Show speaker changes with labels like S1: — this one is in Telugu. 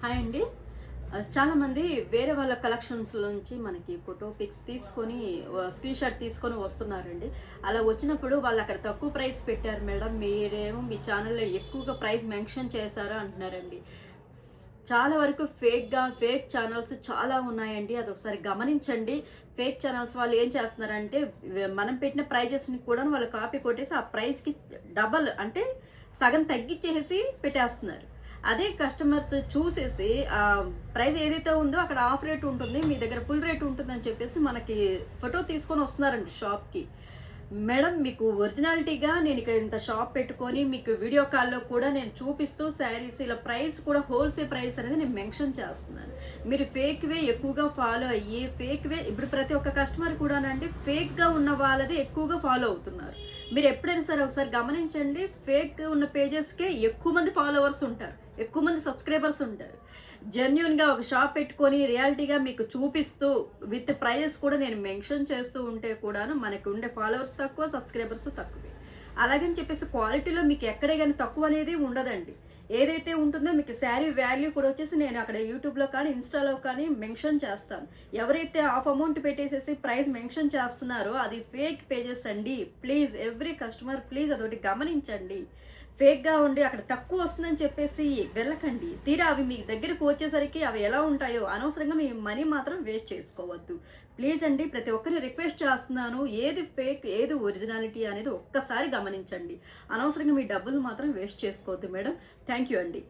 S1: హాయ్ అండి. చాలామంది వేరే వాళ్ళ కలెక్షన్స్ నుంచి మనకి ఫోటో పిక్స్ తీసుకొని స్క్రీన్ షాట్ తీసుకొని వస్తున్నారండి. అలా వచ్చినప్పుడు వాళ్ళు అక్కడ తక్కువ ప్రైస్ పెట్టారు మేడం, మీరేమో మీ ఛానల్లో ఎక్కువగా ప్రైస్ మెన్షన్ చేశారు అంటున్నారండి. చాలా వరకు ఫేక్ ఛానల్స్ చాలా ఉన్నాయండి. అది ఒకసారి గమనించండి. ఫేక్ ఛానల్స్ వాళ్ళు ఏం చేస్తున్నారంటే మనం పెట్టిన ప్రైజెస్ని కూడా వాళ్ళు కాపీ కొట్టేసి ఆ ప్రైస్కి డబల్ అంటే సగం తగ్గించేసి పెట్టేస్తున్నారు. అదే కస్టమర్స్ చూసేసి ప్రైస్ ఏదైతే ఉందో అక్కడ ఆఫ్ రేట్ ఉంటుంది, మీ దగ్గర ఫుల్ రేట్ ఉంటుందని చెప్పేసి మనకి ఫోటో తీసుకొని వస్తున్నారండి షాప్కి. మేడం, మీకు ఒరిజినాలిటీగా నేను ఇక్కడ ఇంత షాప్ పెట్టుకొని మీకు వీడియో కాల్లో కూడా నేను చూపిస్తూ శారీస్ ఇలా ప్రైస్ కూడా హోల్సేల్ ప్రైస్ అనేది నేను మెన్షన్ చేస్తున్నాను. మీరు ఫేక్ వే ఎక్కువగా ఫాలో అయ్యి ఇప్పుడు ప్రతి ఒక్క కస్టమర్ కూడానండి ఫేక్గా ఉన్న వాళ్ళది ఎక్కువగా ఫాలో అవుతున్నారు. మీరు ఎప్పుడైనా సరే ఒకసారి గమనించండి, ఫేక్ ఉన్న పేజెస్కే ఎక్కువ మంది ఫాలోవర్స్ ఉంటారు, ఎక్కువ మంది సబ్స్క్రైబర్స్ ఉంటారు. జెన్యున్గా ఒక షాప్ పెట్టుకొని రియాలిటీగా మీకు చూపిస్తూ విత్ ప్రైజెస్ కూడా నేను మెన్షన్ చేస్తూ ఉంటే కూడాను మనకు ఉండే ఫాలోవర్స్ తక్కువ, సబ్స్క్రైబర్స్ తక్కువే. అలాగని చెప్పేసి క్వాలిటీలో మీకు ఎక్కడే కానీ తక్కువ అనేది ఉండదండి. ఏదైతే ఉంటుందో మీకు శారీ వాల్యూ కూడా వచ్చేసి నేను అక్కడ యూట్యూబ్లో కానీ ఇన్స్టాలో కానీ మెన్షన్ చేస్తాను. ఎవరైతే ఆఫ్ అమౌంట్ పెట్టేసేసి ప్రైస్ మెన్షన్ చేస్తున్నారో అది ఫేక్ పేజెస్ అండి. ప్లీజ్ ఎవ్రీ కస్టమర్ ప్లీజ్ అదొకటి గమనించండి. ఫేక్గా ఉండి అక్కడ తక్కువ వస్తుందని చెప్పేసి వెళ్ళకండి. తీరా అవి మీ దగ్గరకు వచ్చేసరికి అవి ఎలా ఉంటాయో అనవసరంగా మీ మనీ మాత్రం వేస్ట్ చేసుకోవద్దు. ప్లీజ్ అండి, ప్రతి ఒక్కరిని రిక్వెస్ట్ చేస్తున్నాను, ఏది ఫేక్ ఏది ఒరిజినాలిటీ అనేది ఒక్కసారి గమనించండి. అనవసరంగా మీ డబ్బులు మాత్రం వేస్ట్ చేసుకోవద్దు మేడం. థ్యాంక్ యూ అండి.